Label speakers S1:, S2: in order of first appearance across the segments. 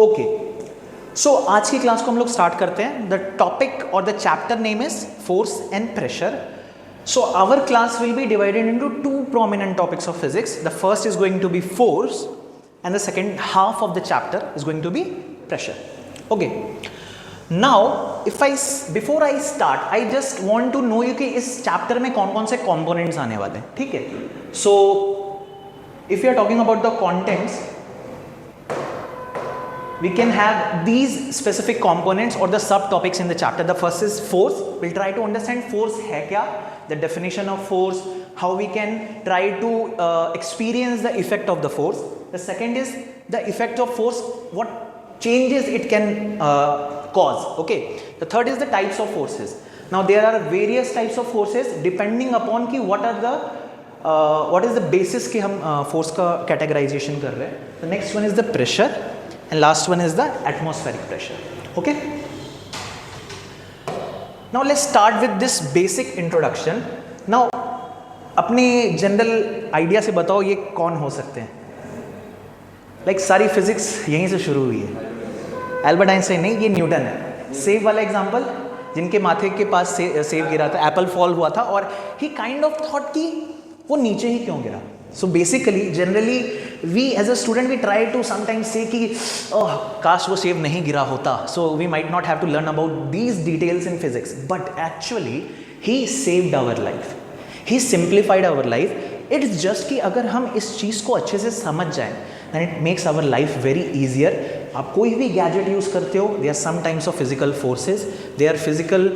S1: Okay, सो आज की class को हम लोग स्टार्ट करते हैं. द टॉपिक और the chapter name is force and pressure. So our class will be divided into two prominent topics of physics. The first is going to be force and the second half of the chapter is going to be pressure. Okay. Now before I start, I just want to know you कि इस chapter में कौन कौन से components आने वाले हैं, ठीक है? So if you are talking about the contents, we can have these specific components or the subtopics in the chapter. The first is force. We'll try to understand force है क्या, the definition of force, how we can try to experience the effect of the force. The second is the effect of force, what changes it can cause. Okay. The third is the types of forces. Now there are various types of forces depending upon कि what is the basis कि हम force का categorization कर रहे हैं. The next one is the pressure. And last one is the atmospheric pressure. Okay. Now let's start with this basic introduction. Now अपने general idea से बताओ ये कौन हो सकते हैं? Like सारी physics यहीं से शुरू हुई है. एल्बर्ट आइंस्टाइन नहीं, ये न्यूटन है. सेव वाला एग्जाम्पल, जिनके माथे के पास सेव गिरा था, एप्पल फॉल हुआ था और ही काइंड ऑफ थॉट कि वो नीचे ही क्यों गिरा. So basically, generally, we as a student we try to sometimes say कि काश वो सेव नहीं गिरा होता. So we might not have to learn about these details in physics, but actually he saved our life. He simplified our life. It is just कि अगर हम इस चीज़ को अच्छे से समझ जाएं, then it makes our life very easier. आप कोई भी gadget use करते हो, there are some types of physical forces, there are physical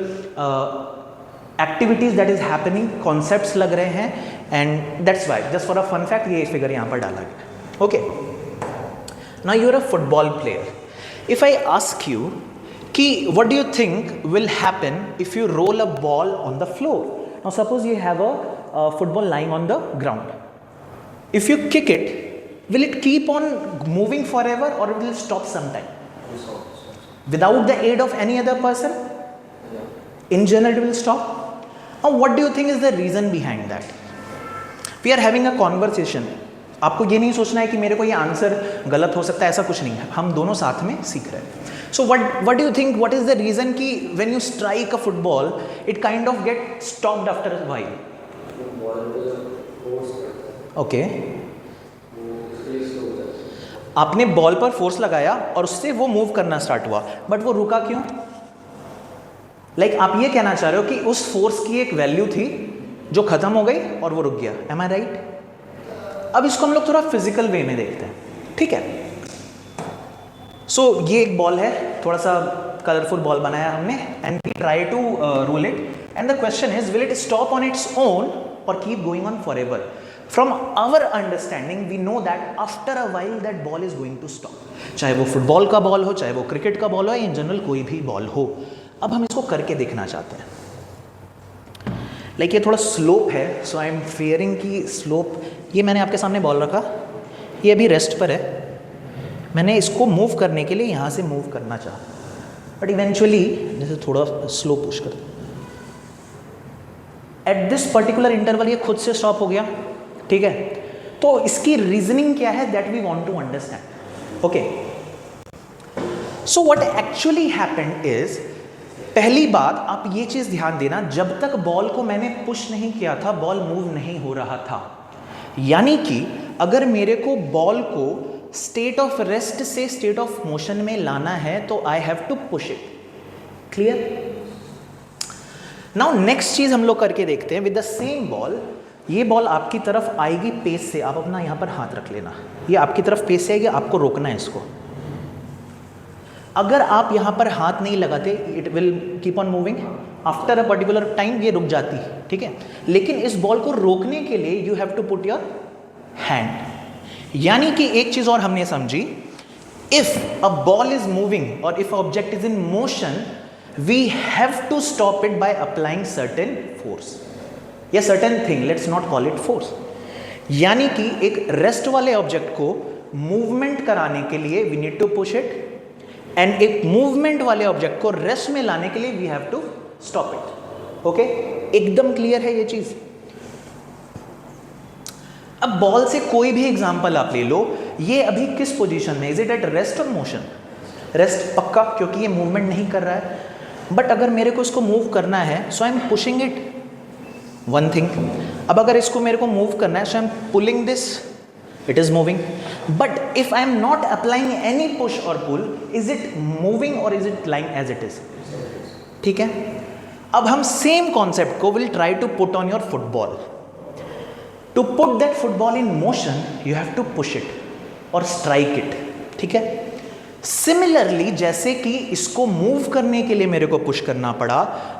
S1: activities that is happening, concepts लग रहे हैं. And that's why, just for a fun fact, ये figure यहाँ पर डाला गया. Okay. Now you are a football player. If I ask you कि what do you think will happen if you roll a ball on the floor? Now suppose you have a football lying on the ground. If you kick it, will it keep on moving forever or it will stop sometime? Without the aid of any other person? In general it will stop. Now what do you think is the reason behind that? We are having a conversation. आपको ये नहीं सोचना है कि मेरे को ये answer गलत हो सकता है, ऐसा कुछ नहीं है. हम दोनों साथ में सीख रहे हैं. So what do you think? What is the reason कि when you strike a football, it kind of get stopped after a while? Okay. आपने बॉल पर फोर्स लगाया और उससे वो मूव करना स्टार्ट हुआ, बट वो रुका क्यों? आप ये कहना चाह रहे हो कि उस फोर्स की एक वैल्यू थी जो खत्म हो गई और वो रुक गया. एम आई राइट? अब इसको हम लोग थोड़ा फिजिकल वे में देखते हैं, ठीक है. सो ये एक बॉल है, थोड़ा सा कलरफुल बॉल बनाया हमने and we try to roll it and the question is will it stop on its own और keep going on forever. From our understanding we know that after a while that ball is going to stop. चाहे वो football का ball हो, चाहे वो cricket का ball हो, in general कोई भी बॉल हो. अब हम इसको करके देखना चाहते हैं. ये थोड़ा स्लोप है, सो आई एम फियरिंग कि स्लोप, ये मैंने आपके सामने बॉल रखा, ये अभी रेस्ट पर है. मैंने इसको मूव करने के लिए यहाँ से मूव करना चाहा, बट इवेंचुअली जैसे थोड़ा स्लो पुश कर, एट दिस पर्टिकुलर इंटरवल ये खुद से स्टॉप हो गया, ठीक है. तो इसकी रीजनिंग क्या है that we want to understand. Okay. So what actually happened is, पहली बात आप ये चीज़ ध्यान देना, जब तक बॉल को मैंने पुश नहीं किया था बॉल मूव नहीं हो रहा था. यानी कि अगर मेरे को बॉल को स्टेट ऑफ रेस्ट से स्टेट ऑफ मोशन में लाना है तो I have to push it. Clear? Now next चीज़ हम लोग करके देखते हैं विद द सेम बॉल. ये बॉल आपकी तरफ आएगी पेस से, आप अपना यहाँ पर हाथ रख लेना, ये आपकी तरफ पेस से आएगी, आपको रोकना है इसको. अगर आप यहाँ पर हाथ नहीं लगाते it will keep on moving, after a particular time ये रुक जाती है, ठीक है. लेकिन इस बॉल को रोकने के लिए you have to put your hand. यानी कि एक चीज और हमने समझी, if a ball is moving और if object is in motion we have to stop it by applying certain force या certain thing, let's not call it force. यानी कि एक रेस्ट वाले ऑब्जेक्ट को मूवमेंट कराने के लिए we need to push it, and एक मूवमेंट वाले ऑब्जेक्ट को रेस्ट में लाने के लिए we have to stop it. Okay, एकदम क्लियर है ये चीज. अब बॉल से कोई भी एग्जांपल आप ले लो, ये अभी किस पोजीशन में, इज इट एट रेस्ट और मोशन? रेस्ट पक्का, क्योंकि ये मूवमेंट नहीं कर रहा है. बट अगर मेरे को इसको मूव करना है, so I am pushing it, one thing. अब अगर इसको मेरे को मूव करना है, so I am pulling this, it is moving. But if I am not applying any push और पुल, इज इट मूविंग और is it lying as it is? ठीक है. अब हम सेम कॉन्सेप्ट को will try to put on your football. To put that football in motion, you have to push it और strike it. ठीक है. Similarly जैसे कि इसको मूव करने के लिए मेरे को पुश करना पड़ा,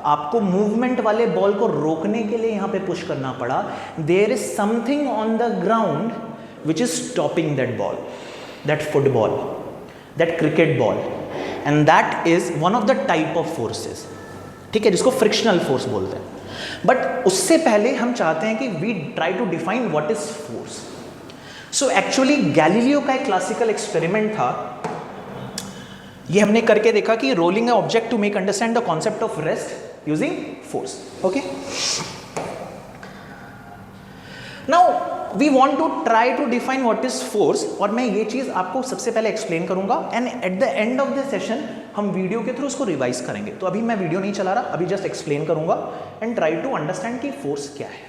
S1: आपको मूवमेंट वाले बॉल को रोकने के लिए यहां पे पुश करना पड़ा. There is something on the ground which is stopping that ball, that football, that cricket ball, and that is one of the type of forces. ठीक है, जिसको फ्रिक्शनल फोर्स बोलते हैं. बट उससे पहले हम चाहते हैं कि we try to define what is force. So actually Galileo का एक क्लासिकल एक्सपेरिमेंट था. ये हमने करके देखा कि rolling a object to make understand the concept of rest using force. Okay, now we want to try to define what is force. और मैं ये चीज आपको सबसे पहले एक्सप्लेन करूंगा, and at the end of the session हम video के थ्रू उसको रिवाइज करेंगे. तो अभी मैं वीडियो नहीं चला रहा, अभी जस्ट एक्सप्लेन करूंगा एंड ट्राई टू अंडरस्टैंड कि फोर्स क्या है.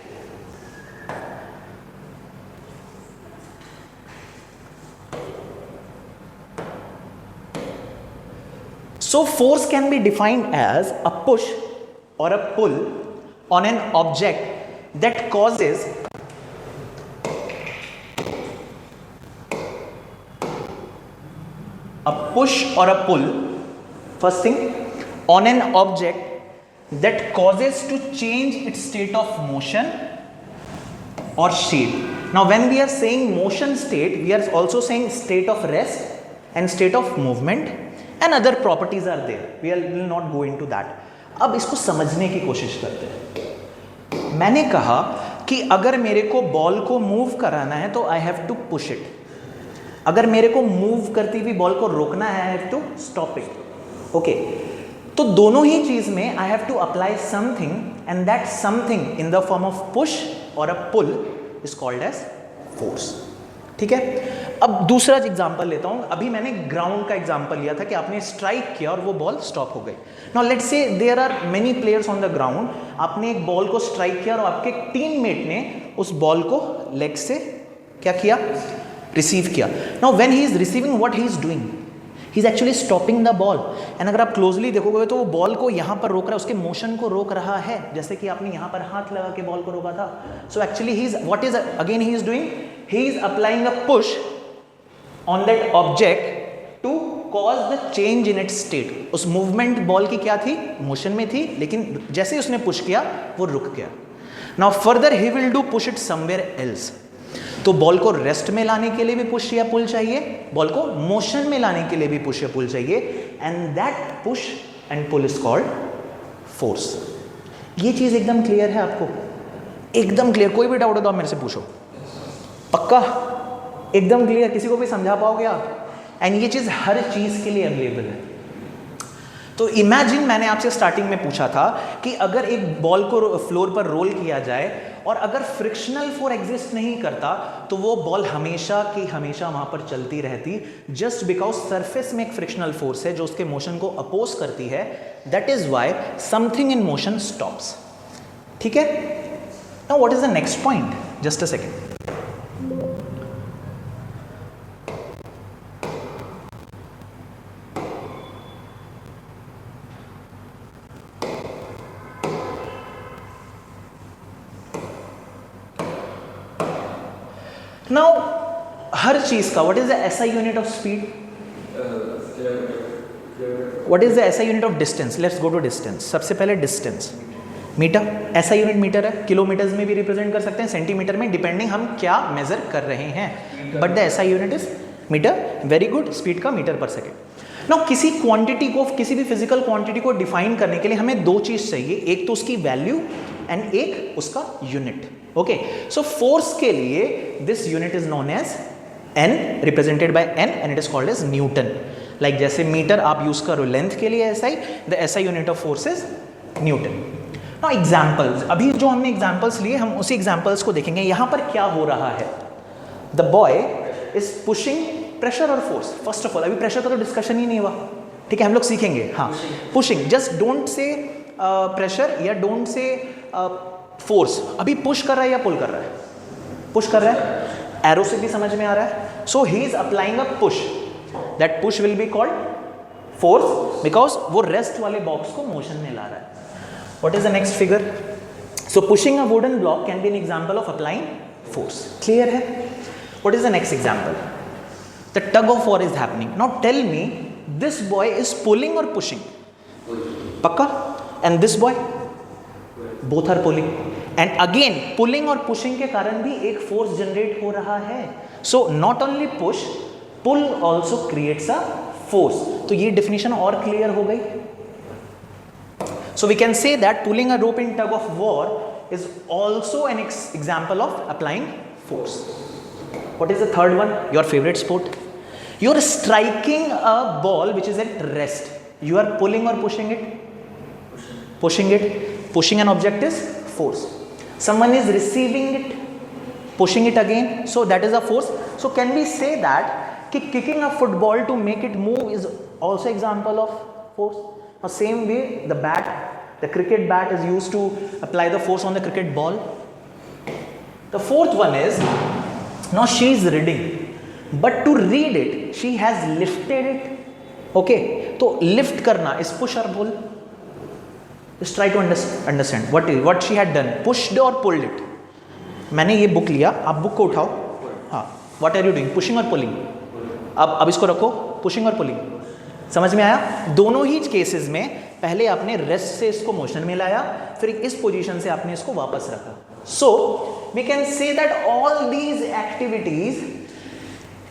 S1: So force can be defined as a push or a pull on an object that causes a push or a pull, first thing, on an object that causes to change its state of motion or shape. Now when we are saying motion state, we are also saying state of rest and state of movement. And other properties are there. We will not go into that. अब इसको समझने की कोशिश करते हैं. मैंने कहा कि अगर मेरे को बॉल को मूव कराना है तो I have to push it. अगर मेरे को मूव करती हुई बॉल को रोकना है, I have to stop it. Okay, तो दोनों ही चीज में I have to apply something, and that something in the form of push और a pull is called as force. ठीक है. अब दूसरा एग्जांपल लेता हूं. अभी मैंने ग्राउंड का एग्जांपल लिया था कि आपने स्ट्राइक किया और वो बॉल स्टॉप हो गई. Now let's say there are many players on the ground. आपने एक बॉल को स्ट्राइक किया और आपके टीममेट ने उस बॉल को लेग से क्या किया, रिसीव किया. Now when he is receiving, what he is doing, he is actually stopping the ball. And अगर आप क्लोजली देखोगे तो वो बॉल को यहाँ पर रोक रहा है, उसके मोशन को रोक रहा है, जैसे कि आपने यहाँ पर हाथ लगा के बॉल को रोका था. So actually he is, what is again he is doing, he is applying a push on that object to cause the change in its state. उस मूवमेंट बॉल की क्या थी, मोशन में थी, लेकिन जैसे उसने पुश किया वो रुक गया. Now further he will do push it somewhere else. तो बॉल को रेस्ट में लाने के लिए भी पुश या पुल चाहिए, बॉल को मोशन में लाने के लिए भी पुश या पुल चाहिए, and that push and pull is called force. ये चीज एकदम क्लियर है आपको? एकदम क्लियर. कोई भी डाउट हो तो आप मेरे से पूछो. पक्का एकदम क्लियर? किसी को भी समझा पाओगे आप? एंड ये चीज हर चीज के लिए अवेलेबल है. तो इमेजिन मैंने आपसे स्टार्टिंग में पूछा था कि अगर एक बॉल को फ्लोर पर रोल किया जाए और अगर फ्रिक्शनल फोर्स एग्जिस्ट नहीं करता तो वो बॉल हमेशा की हमेशा वहां पर चलती रहती, जस्ट बिकॉज सरफेस में एक फ्रिक्शनल फोर्स है जो उसके मोशन को अपोज करती है. That is why something in motion stops. ठीक है. Now what is the next point? Just a second. Now हर चीज का what is the SI unit of speed? What is the SI unit of distance? Let's go to distance. सबसे पहले distance, metre. SI unit metre है. Kilometres में भी represent कर सकते हैं, सेंटीमीटर में, डिपेंडिंग हम क्या मेजर कर रहे हैं, but the SI unit is metre. Very good. Speed का मीटर पर सेकेंड. नाउ किसी क्वांटिटी को, किसी भी फिजिकल क्वांटिटी को डिफाइन करने के लिए हमें दो चीज चाहिए, एक तो उसकी वैल्यू एंड एक उसका यूनिट. ओके, सो फोर्स के लिए this unit is known as N, represented by N, and it is called as Newton. Like जैसे मीटर आप यूज करो लेंथ के लिए, SI, the SI unit of force is Newton. Now examples, अभी जो हमने एग्जांपल्स लिए हम उसी एग्जांपल्स को देखेंगे. यहां पर क्या हो रहा है? The boy is pushing pressure और फोर्स, फर्स्ट ऑफ ऑल अभी प्रेशर का तो डिस्कशन ही नहीं हुआ, ठीक है, हम लोग सीखेंगे। हाँ, pushing, just don't say pressure या डोंट से फोर्स। अभी पुश कर रहा है या पुल कर रहा है? पुश कर रहा है, एरो से भी समझ में आ रहा है। So he is applying a push, that push will be called force because वो रेस्ट वाले बॉक्स को मोशन में ला रहा है। What is the next figure? So pushing a wooden block can be an example of applying force. Clear है? What is the next example? The tug of war is happening. Now tell me, this boy is pulling और pushing? पक्का? And this boy, both are pulling. And again pulling और pushing के कारण भी एक force generate हो रहा है। So not only push, pull also creates a force. तो ये डेफिनेशन और क्लियर हो गई। So we can say that pulling a rope in tug of war is also an example of applying force. What is the third one? Your favorite sport? You are striking a ball which is at rest. You are pulling or pushing it? Pushing it. Pushing an object is force. Someone is receiving it, pushing it again. So that is a force. So can we say that kicking a football to make it move is also example of force? Now same way the bat, the cricket bat is used to apply the force on the cricket ball. The fourth one is, now she is reading, but to read it she has lifted it. Okay, तो lift करना is push or pull? Just try to understand what she had done, pushed or pulled it. मैंने ये book लिया, आप book को उठाओ। हाँ, what are you doing, pushing or pulling? अब इसको रखो, pushing और pulling। समझ में आया? दोनों ही केसेस में पहले आपने रेस्ट से इसको मोशन में लाया, फिर इस पोजीशन से आपने इसको वापस रखा। So we can say that all these activities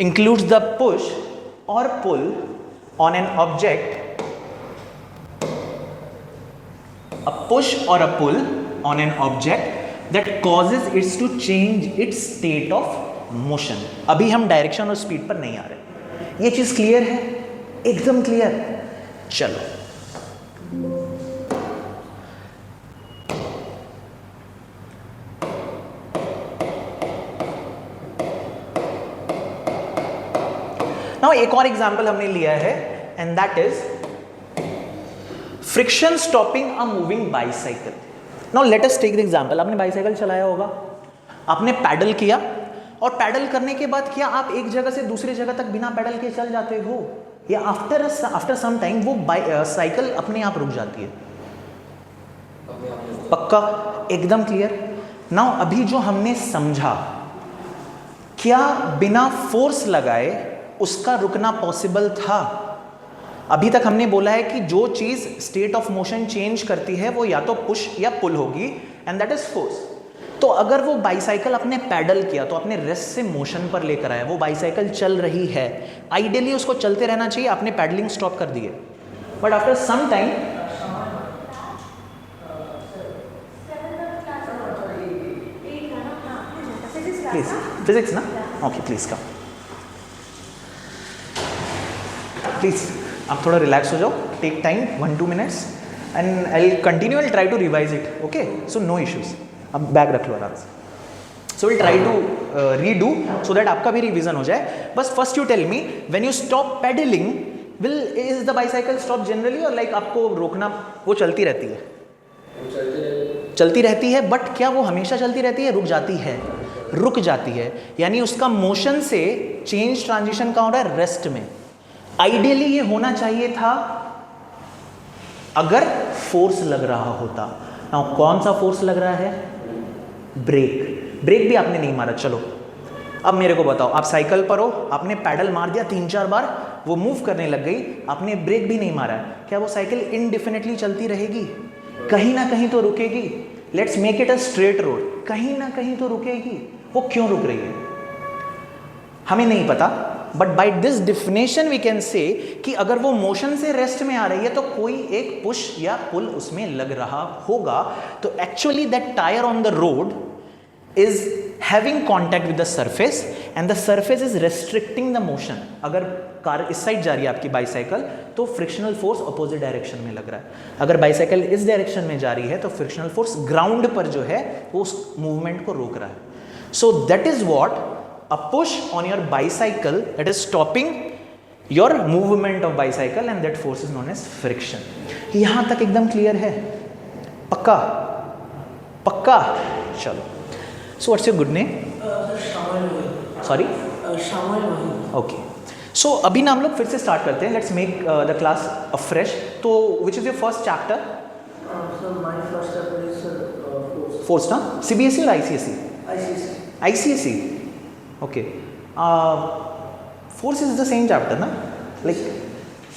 S1: includes the push और pull on an object, a push और a pull on an object that causes its to change its state of motion. अभी हम direction और speed पर नहीं आ रहे। ये चीज क्लियर है? एकदम क्लियर। चलो, नाउ एक और एग्जांपल हमने लिया है and that is friction stopping a moving bicycle. Now let us take the example, आपने बाइसाइकिल चलाया होगा, आपने पैडल किया और पैडल करने के बाद क्या आप एक जगह से दूसरी जगह तक बिना पैडल के चल जाते हो, या आफ्टर सम टाइम वो साइकिल अपने आप रुक जाती है? पक्का? एकदम क्लियर। नाउ अभी जो हमने समझा, क्या बिना फोर्स लगाए उसका रुकना पॉसिबल था? अभी तक हमने बोला है कि जो चीज स्टेट ऑफ मोशन चेंज करती है वो या तो पुश या पुल होगी, एंड दैट इज फोर्स। तो अगर वो बाइसाइकिल अपने पैडल किया तो अपने रेस्ट से मोशन पर लेकर आया, वो बाइसाइकिल चल रही है, आइडियली उसको चलते रहना चाहिए, आपने पैडलिंग स्टॉप कर दी है, but after some time please physics ना, ओके प्लीज कम, प्लीज आप थोड़ा रिलैक्स हो जाओ, take time 1-2 minutes and I will continue, I try to revise it, okay? So no issues. अब बैग रख लो आराम से। So will try to redo so that आपका भी रिवीजन हो जाए। बस first you tell me, when you stop pedalling, will is the bicycle stop generally, और लाइक आपको रोकना, वो चलती रहती है? चलती रहती है, बट क्या वो हमेशा चलती रहती है? रुक जाती है, रुक जाती है, यानी उसका मोशन से चेंज ट्रांजिशन कहाँ हो रहा है? रेस्ट में। आइडियली ये होना चाहिए था अगर फोर्स लग रहा होता। नाउ कौन सा फोर्स लग रहा है? ब्रेक। ब्रेक भी आपने नहीं मारा। चलो अब मेरे को बताओ, आप साइकिल पर हो, आपने पैडल मार दिया 3-4 बार, वो मूव करने लग गई, आपने ब्रेक भी नहीं मारा, क्या वो साइकिल इनडिफिनिटली चलती रहेगी? कहीं ना कहीं तो रुकेगी। Let's make it a straight road, कहीं ना कहीं तो रुकेगी। वो क्यों रुक रही है हमें नहीं पता, but by this definition we can say कि अगर वो मोशन से रेस्ट में आ रही है तो कोई एक पुश या पुल उसमें लग रहा होगा। तो actually that tyre on the road is having contact with the surface and the surface is restricting the motion. अगर कार इस साइड जा रही है आपकी बाइसाइकिल, तो फ्रिक्शनल फोर्स अपोजिट डायरेक्शन में लग रहा है। अगर बाइसाइकिल इस डायरेक्शन में जा रही है तो फ्रिक्शनल फोर्स ग्राउंड पर जो है वो उस मूवमेंट को रोक रहा है। So that is what a push on your bicycle that is stopping your movement of bicycle and that force is known as friction. यहां तक एकदम क्लियर है? पक्का? पक्का? चलो. So what's your good name? Sorry? Okay. So अभी ना हम लोग फिर से स्टार्ट करते हैं. Let's make the class afresh. तो which is your first chapter?
S2: So my first chapter is force.
S1: Force ना? CBSE or ICSE?
S2: ICSE.
S1: ICSE. Okay. Force is the same chapter ना? Like,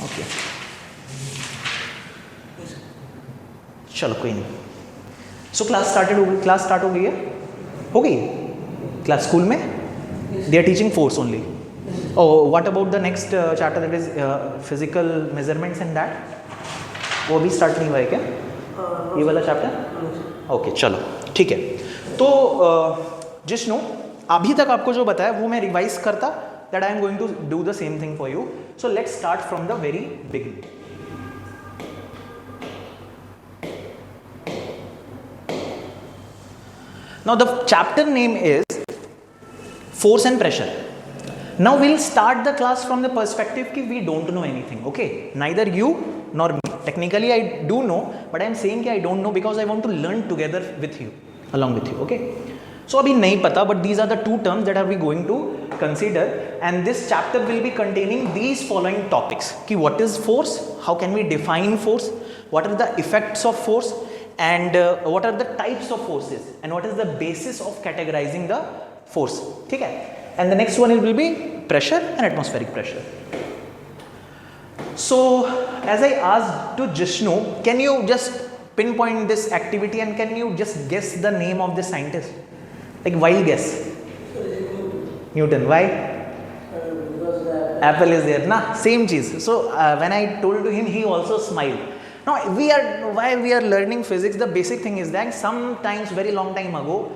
S1: okay. चलो कोई नहीं. So class start हो गई है? हो गई? Class school में? They are teaching force only. Oh, what about the next chapter that is physical measurements and that? वो भी start नहीं हुआ है क्या? ये वाला chapter? Okay, चलो ठीक है. तो जिष्णु अभी तक आपको जो बताया वो मैं रिवाइज करता, that I am going to do the same thing for you. So let's start from the very beginning. Now the chapter name is force and pressure. Now we'll start the class from the perspective कि we don't know anything. Okay, neither you nor me. Technically I do know, but I am saying कि I don't know because I want to learn together with you, along with you. Okay. So अभी नहीं पता, but these are the two terms that are we going to consider, and this chapter will be containing these following topics. कि what is force, how can we define force, what are the effects of force, and what are the types of forces, and what is the basis of categorizing the force. ठीक है? And the next one will be pressure and atmospheric pressure. So as I asked to Jishnu, can you just pinpoint this activity and can you just guess the name of the scientist? Like wild guess. Newton. Why?
S2: Because the
S1: Apple is there, na? Same cheese. So when I told to him, he also smiled. Now why we are learning physics, the basic thing is that sometimes very long time ago,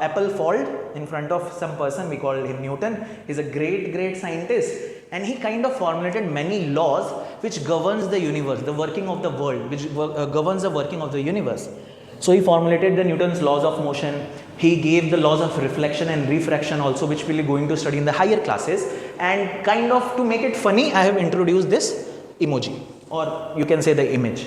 S1: apple fall in front of some person, we call him Newton. He's a great scientist, and he kind of formulated many laws which governs the universe, the working of the world, which governs the working of the universe. So he formulated the Newton's laws of motion. He gave the laws of reflection and refraction also, which we'll be going to study in the higher classes. And kind of to make it funny, I have introduced this emoji, or you can say the image.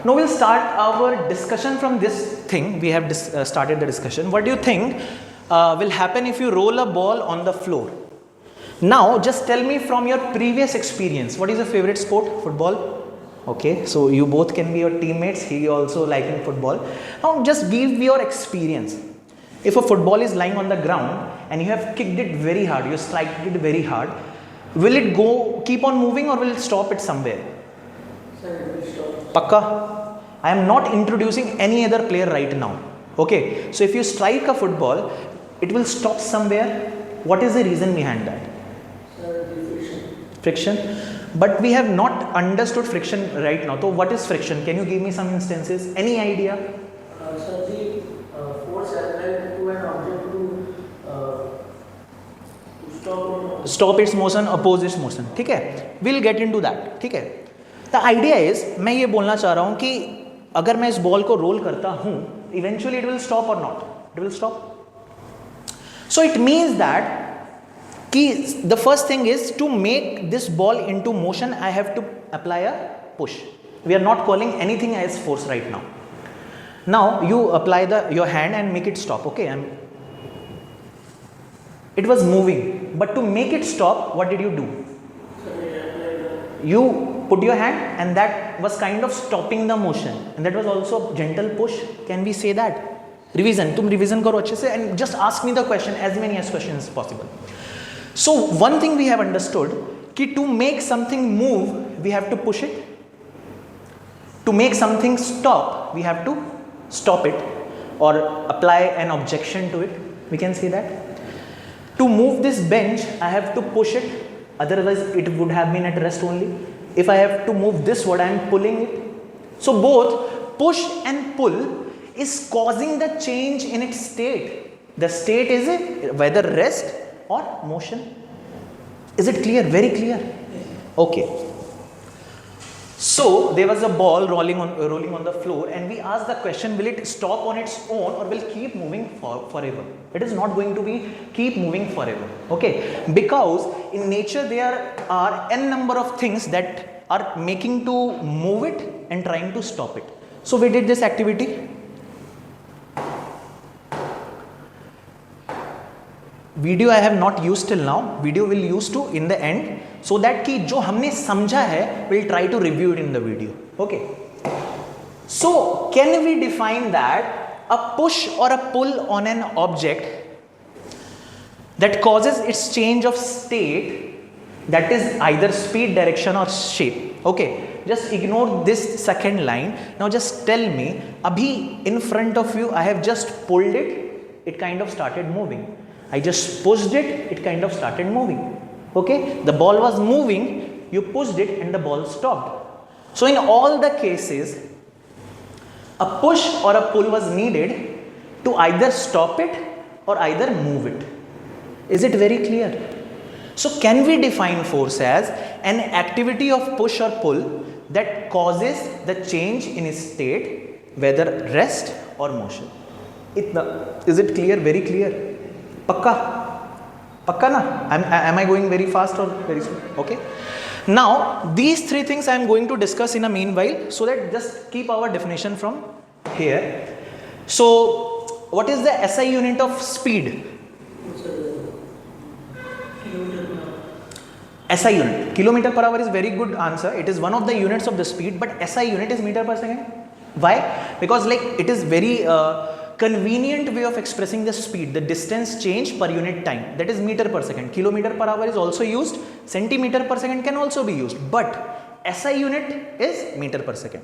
S1: Now we'll start our discussion from this thing. We have started the discussion. What do you think will happen if you roll a ball on the floor? Now just tell me from your previous experience, what is your favorite sport? Football? Okay, so you both can be your teammates. He also liking football. Now just give your experience. If a football is lying on the ground and you have kicked it very hard, you striked it very hard, will it go keep on moving or will it stop it somewhere?
S2: sir, it will stop.
S1: Pakka? I am not introducing any other player right now. Okay, so if you strike a football, it will stop somewhere. What is the reason behind that?
S2: Sir, the friction.
S1: Friction. But we have not understood friction right now. So what is friction? Can you give me some instances? Any idea?
S2: Sir, the force applied to an object to
S1: Stop its motion, oppose its motion. ठीक है? We'll get into that. ठीक है? The idea is, मैं ये बोलना चाह रहा हूँ कि अगर मैं इस बॉल को रोल करता हूँ, eventually it will stop or not? It will stop. So it means that the first thing is to make this ball into motion, I have to apply a push. We are not calling anything as force right now. Now you apply your hand and make it stop. Okay, it was moving, but to make it stop, what did you do? You put your hand and that was kind of stopping the motion, and that was also a gentle push. Can we say that? Revision. तुम revision करो अच्छे से and just ask me the question, as many as questions as possible. So one thing we have understood, कि to make something move, we have to push it. To make something stop, we have to stop it or apply an objection to it. We can say that. To move this bench, I have to push it. Otherwise, it would have been at rest only. If I have to move this, what I am pulling it. So both push and pull is causing the change in its state. The state is whether rest or motion. Is it clear? Very clear. Okay. So there was a ball rolling on the floor, and we asked the question: will it stop on its own or will keep moving forever? It is not going to be keep moving forever. Okay, because in nature there are n number of things that are making to move it and trying to stop it. So we did this activity. Video I have not use till now, video will use to in the end, so that कि जो हमने समझा है will try to review it in the video. Okay, so can we define that a push और a pull on an object that causes its change of state, that is either speed, direction और shape. Okay, just ignore this second line. Now just tell me, abhi in front of you I have just pulled it, it kind of started moving. I just pushed it, it kind of started moving. Okay, the ball was moving, you pushed it and the ball stopped. So in all the cases a push or a pull was needed to either stop it or either move it. Is it very clear? So can we define force as an activity of push or pull that causes the change in its state, whether rest or motion? Is it clear? Very clear? Pakka? Pakka na? Am I going very fast or very slow? Okay. Now these three things I am going to discuss in a meanwhile, so that just keep our definition from here. So what is the SI unit of speed? SI unit, kilometer per hour, is very good answer. It is one of the units of the speed, but SI unit is meter per second. Why? Because like it is very convenient way of expressing the speed, the distance change per unit time, that is meter per second. Kilometer per hour is also used, centimeter per second can also be used, but SI unit is meter per second.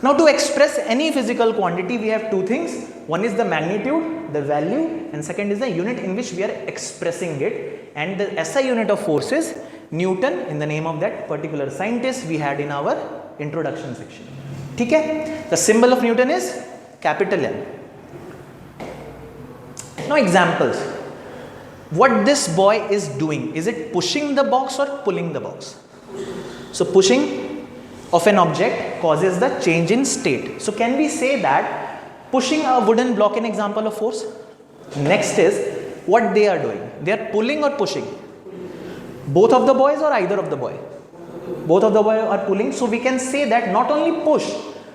S1: Now to express any physical quantity we have two things. One is the magnitude, the value, and second is the unit in which we are expressing it. And the SI unit of force is Newton, in the name of that particular scientist we had in our introduction section. ठीक है? The symbol of Newton is capital N. Now examples. What this boy is doing, is it pushing the box or pulling the box? So pushing of an object causes the change in state. So can we say that pushing a wooden block an example of force? Next is what they are doing. They are pulling or pushing? Both of the boys or either of the boy? Both of the boys are pulling. So we can say that not only push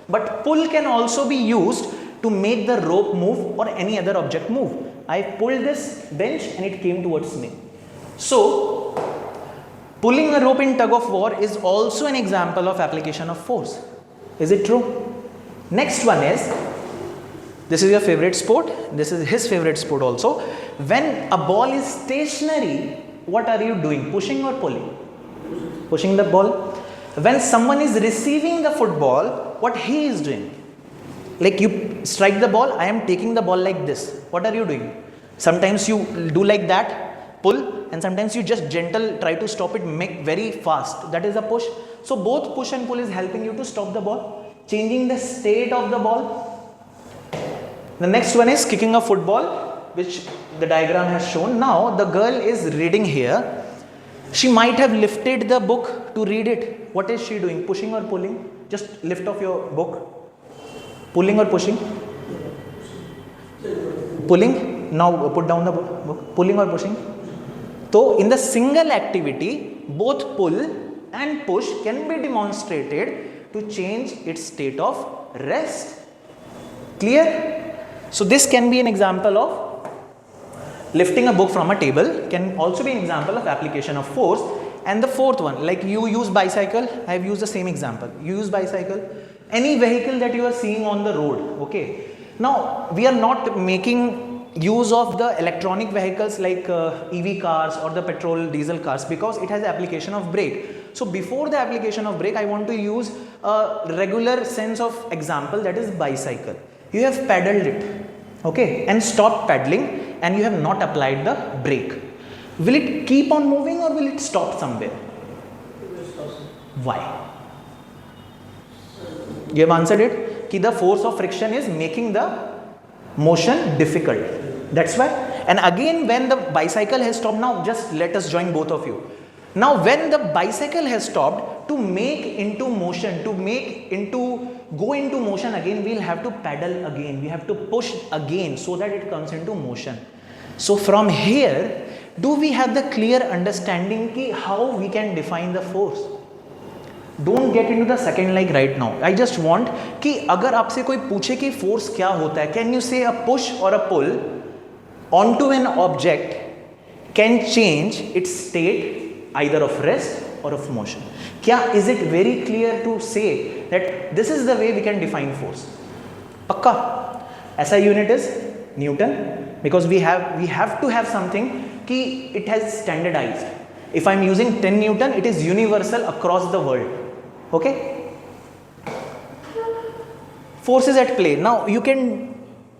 S1: but pull can also be used to make the rope move or any other object move. I pulled this bench and it came towards me. So pulling a rope in tug of war is also an example of application of force. Is it true? Next one is, this is your favorite sport, this is his favorite sport also. When a ball is stationary, what are you doing? Pushing or pulling? Pushing the ball. When someone is receiving the football, what he is doing? Like you strike the ball, I am taking the ball like this. What are you doing? Sometimes you do like that, pull, and sometimes you just gentle try to stop it, make very fast. That is a push. So both push and pull is helping you to stop the ball, changing the state of the ball. The next one is kicking a football, which the diagram has shown. Now the girl is reading here. She might have lifted the book to read it. What is she doing? Pushing or pulling? Just lift off your book. Pulling or pushing? Pulling. Now put down the book. Pulling or pushing? So in the single activity, both pull and push can be demonstrated to change its state of rest. Clear? So this can be an example of lifting a book from a table, can also be an example of application of force. And the fourth one, like you use bicycle, I have used the same example. You use bicycle, any vehicle that you are seeing on the road. Okay. Now we are not making use of the electronic vehicles like EV cars or the petrol diesel cars, because it has application of brake. So before the application of brake, I want to use a regular sense of example, that is bicycle. You have pedaled it, okay, and stopped pedaling, and you have not applied the brake. Will it keep on moving or will it stop somewhere? Why? You have answered it, कि the force of friction is making the motion difficult. That's why. And again, when the bicycle has stopped, now just let us join both of you. Now when the bicycle has stopped, to make into motion, go into motion again, we'll have to pedal again, we have to push again so that it comes into motion. So from here, do we have the clear understanding ki how we can define the force? Don't get into the second like right now. I just want कि अगर आपसे कोई पूछे कि force क्या होता है, can you say a push or a pull onto an object can change its state either of rest or of motion? क्या is it very clear to say that this is the way we can define force? पक्का? SI unit is Newton, because we have to have something कि it has standardized. If I'm using 10 Newton, it is universal across the world. Okay, force is at play. Now you can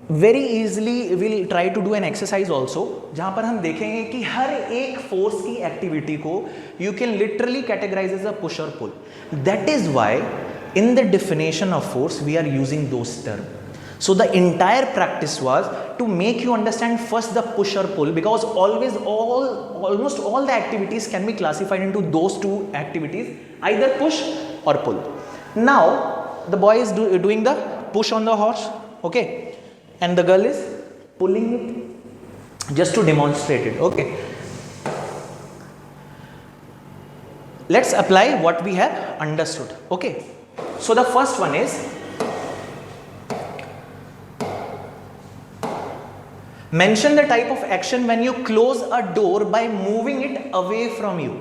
S1: very easily, we'll try to do an exercise also जहाँ पर हम देखेंगे कि हर एक force की activity को you can literally categorize as a push or pull. That is why in the definition of force we are using those terms. So the entire practice was to make you understand first the push or pull, because almost all the activities can be classified into those two activities, either push or pull. Now the boy is doing the push on the horse, okay, and the girl is pulling it just to demonstrate it. Okay, let's apply what we have understood. Okay, so the first one is mention the type of action when you close a door by moving it away from you.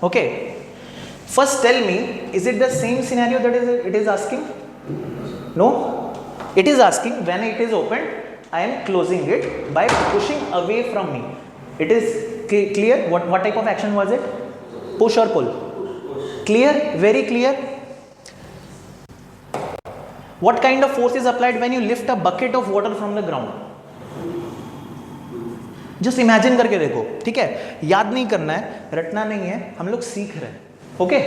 S1: Okay, first tell me, is it the same scenario that it is asking? No, it is asking when it is opened, I am closing it by pushing away from me. It is clear. What type of action was it? Push or pull? Clear? Very clear. What kind of force is applied when you lift a bucket of water from the ground? Just imagine करके देखो, ठीक है, याद नहीं करना है, रटना नहीं है, हम लोग सीख रहे हैं. Okay,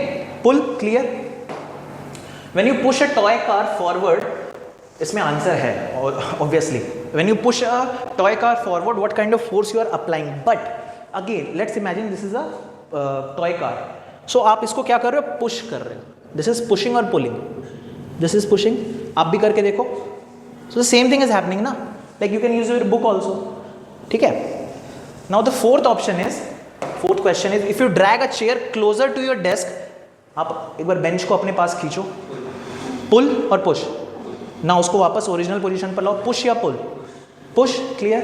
S1: pull clear. When you push a toy car forward, इसमें आंसर है obviously. When you push a toy car forward, what kind of force you are applying? But again let's imagine this is a toy car. So आप इसको क्या कर रहे हो? Push कर रहे हो. दिस इज पुशिंग और पुलिंग. This is pushing. आप भी करके देखो. So the same thing is happening ना. Like you can use your book also. ठीक है. Now the fourth question is, if you drag a chair closer to your desk, आप एक बार bench को अपने पास खींचो, पुल और पुश. ना उसको वापस ओरिजिनल पोजीशन पर लाओ. पुश या pull? Push. Clear.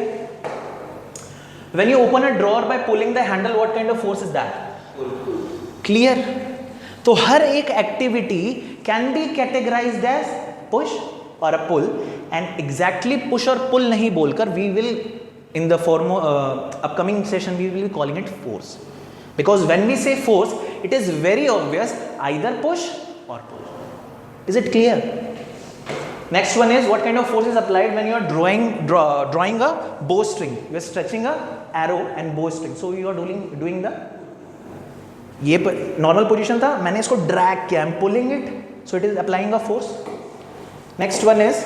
S1: When you open a drawer by pulling the handle, what kind of force is that? Clear. तो हर एक activity can be categorised as push और a pull, and exactly push और pull नहीं बोलकर we will in the upcoming session we will be calling it force, because when we say force it is very obvious, either push or pull. Is it clear? Next one is, what kind of force is applied when you are drawing a bowstring? You are stretching a arrow and bowstring, so you are doing the, ये normal position था, मैंने इसको drag किया, I am pulling it, so it is applying a force. Next one is,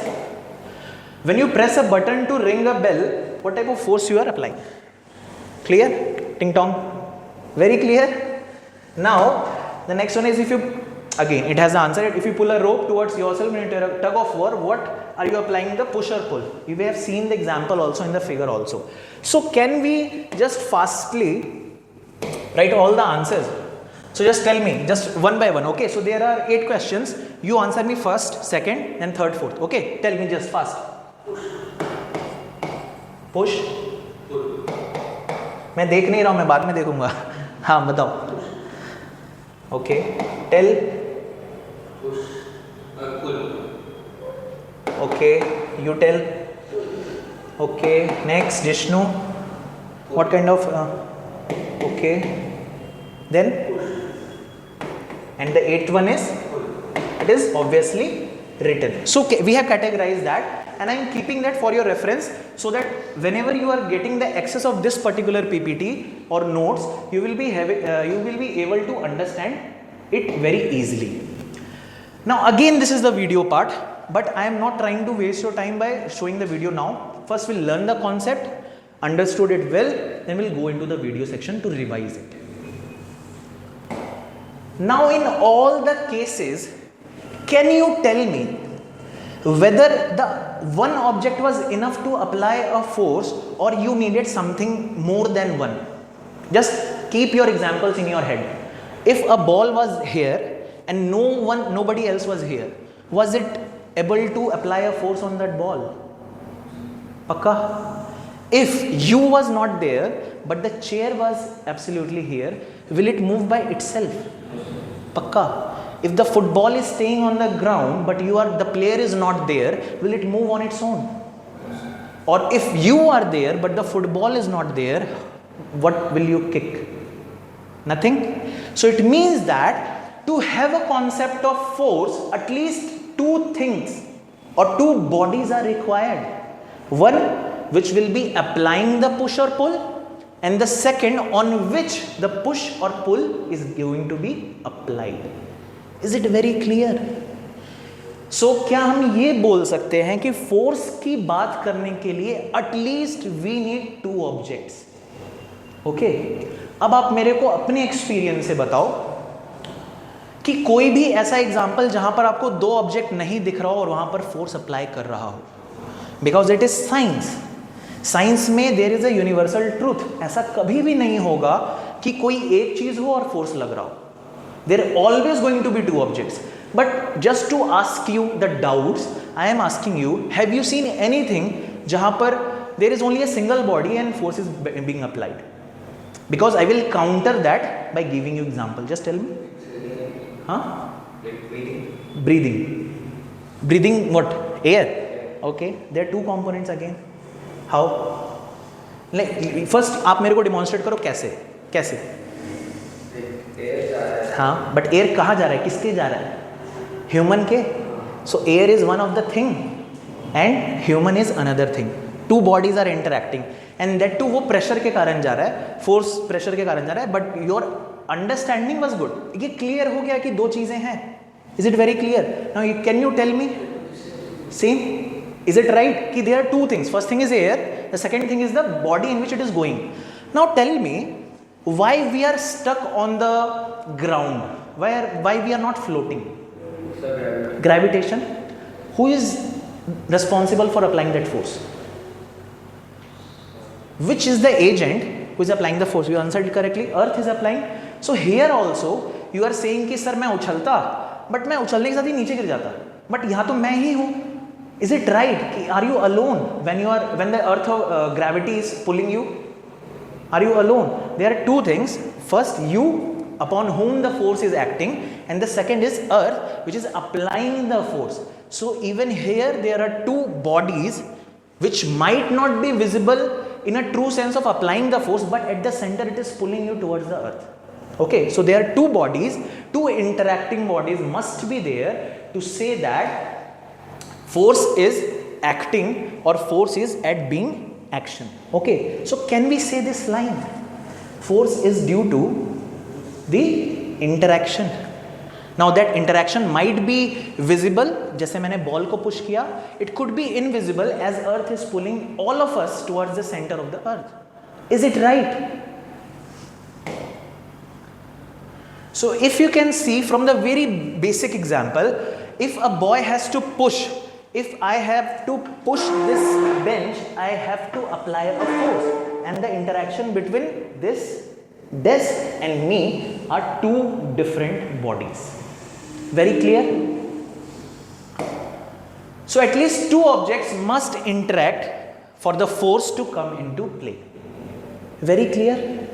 S1: when you press a button to ring a bell, what type of force you are applying? Clear? Ting tong. Very clear. Now the next one is, if you, again it has the answer. If you pull a rope towards yourself in a tug of war, what are you applying? The push or pull? You may have seen the example also in the figure also. So can we just fastly write all the answers? So just tell me, just one by one. Okay, so there are 8 questions. You answer me first, second, then third, fourth. Okay, tell me just fast. Push. मैं देख नहीं रहा हूं, मैं बाद में देखूंगा. हाँ बताओ. Okay, tell. Okay, you tell. Okay, next Jishnu. What kind of, okay, then, and the 8th one is, it is obviously written. So we have categorized that, and I am keeping that for your reference, so that whenever you are getting the access of this particular PPT or notes, you will be able to understand it very easily. Now again, this is the video part, but I am not trying to waste your time by showing the video now. First we'll learn the concept, understood it well, then we'll go into the video section to revise it. Now in all the cases, can you tell me whether the one object was enough to apply a force or you needed something more than one? Just keep your examples in your head. If a ball was here and nobody else was here, was it able to apply a force on that ball? Pakka? If you was not there but the chair was absolutely here, will it move by itself? Pakka? If the football is staying on the ground but the player is not there, will it move on its own? Or if you are there but the football is not there, what will you kick? Nothing. So it means that to have a concept of force, at least two things or two bodies are required. One which will be applying the push or pull, and the second on which the push or pull is going to be applied. Is it very clear? So क्या हम ये बोल सकते हैं कि force की बात करने के लिए at least we need two objects? Okay, अब आप मेरे को अपने एक्सपीरियंस से बताओ कि कोई भी ऐसा एग्जांपल जहां पर आपको दो ऑब्जेक्ट नहीं दिख रहा हो और वहां पर फोर्स अप्लाई कर रहा हो, because it is science. Science में there is a universal truth. ऐसा कभी भी नहीं होगा कि कोई एक चीज हो और फोर्स लग रहा हो. There are always going to be two objects. But just to ask you the doubts, I am asking you, have you seen anything जहां पर there is only a single body and force is being applied? Because I will counter that by giving you example. Just tell me. Huh?
S2: Like breathing.
S1: Breathing. Breathing what? Air. Okay. There are two components again. How? Like first आप मेरे को demonstrate करो कैसे? कैसे?
S2: Air जा रहा है.
S1: हाँ, but air कहाँ जा रहा है? किसके जा रहा है? Human के. So air is one of the thing and human is another thing. Two bodies are interacting. And that too वो प्रेशर के कारण जा रहा है, फोर्स प्रेशर के कारण जा रहा है. But your understanding was good. ये क्लियर हो गया कि दो चीजें हैं. Is it very clear? Now can you tell me, same, is it right कि there are two things? First thing is air, the second thing is the body in which it is going. Now tell me why we are stuck on the ground, why we are not floating? Gravitation. Who is responsible for applying that force? Which is the agent who is applying the force? You answered it correctly. Earth is applying. So here also you are saying कि sir मैं उछलता, but मैं उछलने के साथ ही नीचे गिर जाता, but यहाँ तो मैं ही हूँ. Is it right कि are you alone when the earth gravity is pulling you? Are you alone? There are two things. First, you upon whom the force is acting, and the second is earth which is applying the force. So even here there are two bodies which might not be visible in a true sense of applying the force, but at the center it is pulling you towards the earth. Okay, so there are two bodies, two interacting bodies must be there to say that force is acting or force is at being action. Okay, so can we say this line? Force is due to the interaction. Now that interaction might be visible, जैसे मैंने ball को push किया, it could be invisible as earth is pulling all of us towards the center of the earth. Is it right? So if you can see from the very basic example, if a boy has to push, if I have to push this bench, I have to apply a force, and the interaction between this desk and me are two different bodies. Very clear? So at least two objects must interact for the force to come into play. Very clear?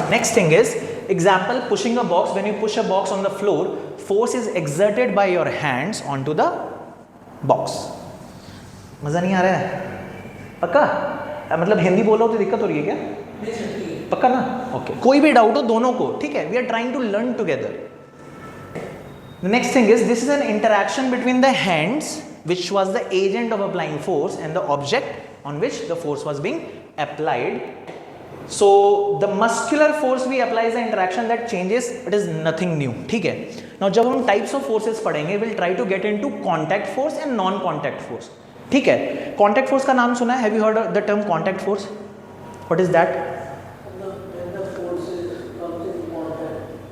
S1: Next thing is example, pushing a box. When you push a box on the floor, force is exerted by your hands onto the box. मजा नहीं आ रहा है? पक्का? मतलब हिंदी बोलो तो दिक्कत हो रही है क्या? पक्का ना? ओके. कोई भी डाउट हो दोनों को, ठीक है? We are trying to learn together. The next thing is, this is an interaction between the hands, which was the agent of applying force, and the object on which the force was being applied. So the muscular force we apply is the interaction that changes. It is nothing new. ठीक है? Now जब हम types of forces पढ़ेंगे, we'll try to get into contact force and non-contact force. ठीक है? Contact force का नाम सुना है? Have you heard of the term contact force? What is that?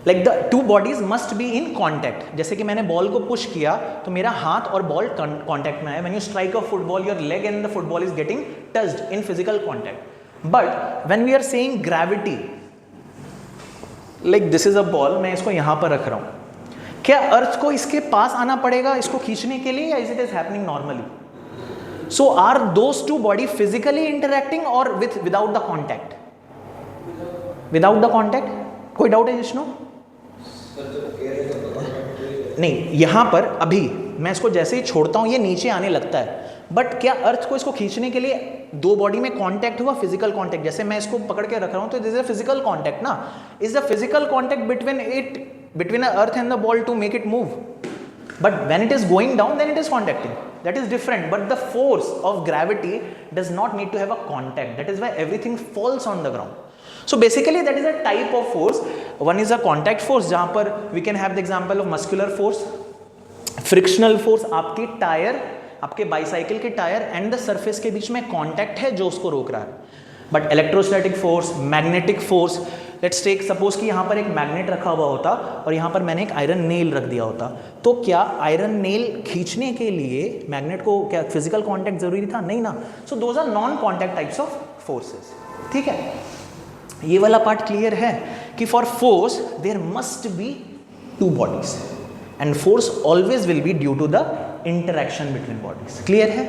S1: Like the two bodies must be in contact. जैसे कि मैंने ball को पुश किया तो मेरा हाथ और बॉल कॉन्टैक्ट में आया. When you strike a football your leg and the football is getting touched in physical contact. But when we are saying gravity, like this is a ball, मैं इसको यहां पर रख रहा हूं, क्या अर्थ को इसके पास आना पड़ेगा इसको खींचने के लिए, या is it is happening normally? So are those two body physically interacting or without the contact? Without the contact. कोई डाउट है जिष्णु? नहीं, यहां पर अभी मैं इसको जैसे ही छोड़ता हूं ये नीचे आने लगता है, बट क्या अर्थ को इसको खींचने के लिए दो बॉडी में कांटेक्ट हुआ, फिजिकल कांटेक्ट? जैसे मैं इसको पकड़ के रख रहा हूं तो this is a physical contact ना. Is the physical contact between the earth and the ball to make it move, but when it is going down then it is contacting. That is different. But the force of gravity does not need to have a contact. That is why everything falls on the ground. So basically that is a type of force. One is a contact force, जहाँ पर we can have the example of muscular force, frictional force, आपके tyre, आपके bicycle के tyre and the surface के बीच में contact है जो उसको रोक रहा है. But electrostatic force, magnetic force, let's take suppose कि यहाँ पर एक मैग्नेट रखा हुआ होता और यहाँ पर मैंने एक आयरन नेल रख दिया होता, तो क्या आयरन नेल खींचने के लिए मैग्नेट को क्या फिजिकल कांटेक्ट जरूरी था? नहीं ना. So those are non contact types of forces. ठीक है, ये वाला पार्ट क्लियर है कि for force there must be two bodies and force always will be due to the interaction between bodies. Clear है?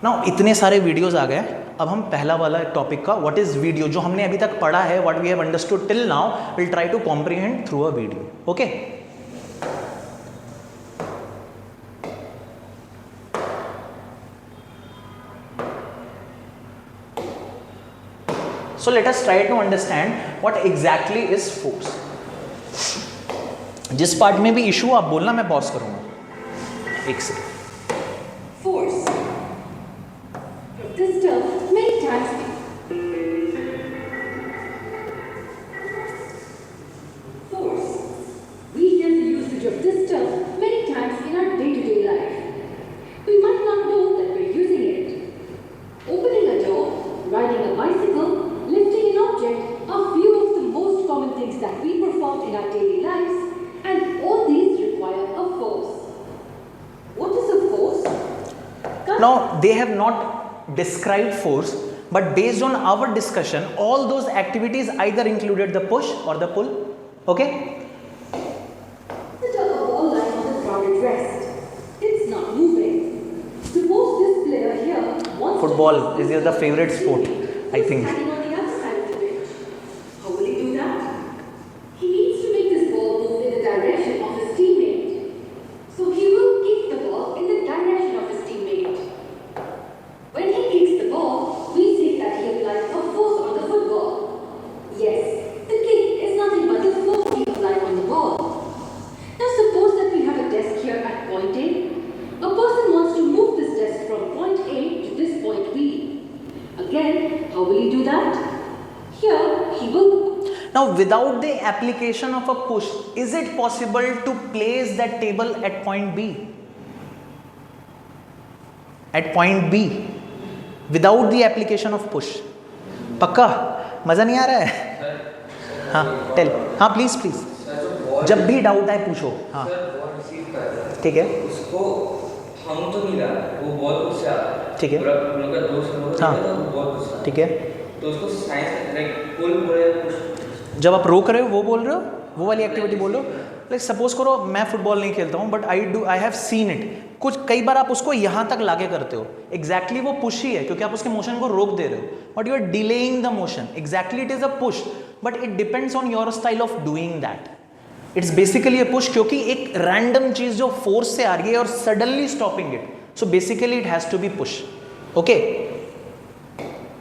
S1: नाउ इतने सारे वीडियोस आ गए, अब हम पहला वाला टॉपिक का व्हाट इज वीडियो, जो हमने अभी तक पढ़ा है, what we have understood till now, will try to comprehend through a video. Okay, so let us try to understand what exactly is force. जिस पार्ट में भी इशू आप बोलना, मैं पॉज करूंगा एक से.
S3: Force. This term many times. Force. We hear the usage of this term many times in our day-to-day life. We might not know that we're using it. Opening a door, riding a bicycle, lifting an object are few of the most common things that we perform in our daily lives, and all these require a force. What is a force?
S1: Now they have not described force, but based on our discussion all those activities either included the push or the pull. Okay,
S3: The tug of war lying on the ground at rest. It's not moving. Suppose this player here wants
S1: football
S3: to
S1: is the favorite sport, I think.
S3: standing on the other side of the pitch. How will he do that? He needs to make this ball move in the direction of his teammate. So he will kick the ball in the direction of his teammate. When he kicks the ball, we say that he applies a force on the football. Yes, the kick is nothing but the force we apply on the ball. Now suppose that we have a desk here at point A. A person wants to move this desk from point A to this point B. Again, how will he do that? Here, he will.
S1: Now without the application of a push, is it possible to place that table at point B? At point B without the application of push? पक्का? मजा नहीं आ रहा है? हाँ, tell. हाँ please please, जब भी doubt आए पूछो. हाँ ठीक है,
S4: उसको हम तो नहीं रहा, वो बहुत गुस्सा.
S1: ठीक है.
S4: हम लोग का दोस्त लोग
S1: हाँ.
S4: तो बहुत गुस्सा.
S1: ठीक है.
S4: तो उसको साइंस लाइक पुल बोले पुश.
S1: जब आप रोक रहे हो वो बोल रहे हो, वो वाली एक्टिविटी बोल रहे हो. लाइक सपोज करो मैं फुटबॉल नहीं खेलता हूँ, but I have seen it. कुछ कई बार आप उसको यहाँ तक लाके करते हो, एग्जैक्टली वो पुश ही है क्योंकि आप उसके मोशन को रोक दे रहे हो, but you are delaying the motion. Exactly it is a push, but it depends on your style of doing that. It's basically a push क्योंकि एक रैंडम चीज जो फोर्स से आ रही है और suddenly stopping it, so basically it has to be push. Okay,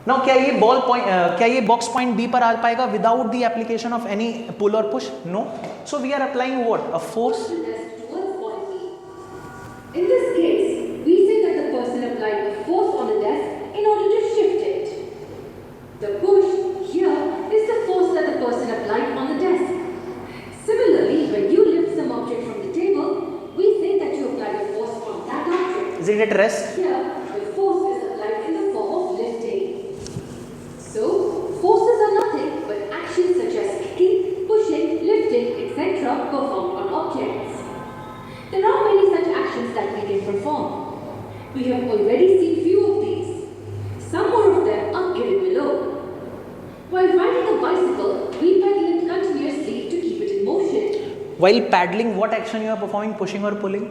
S1: now क्या ये बॉल पॉइंट क्या ये बॉक्स पॉइंट बी पर आ पाएगा without the application of any pull or push? No. So we are applying what? A force.
S3: The desk towards point B. In this case, we say that the person applied a force on the desk in order to shift it. The push here is the force that the person applied on the desk. Similarly, when you lift some object from the table, we say that you applied a force on that object.
S1: Is it at rest?
S3: Here, the force is applied in the form of lifting. So, forces are nothing but actions We have already seen few of these. Some more of them are given below. While riding a bicycle, we pedal it continuously to keep it in motion.
S1: While paddling, what action you are performing? Pushing or pulling?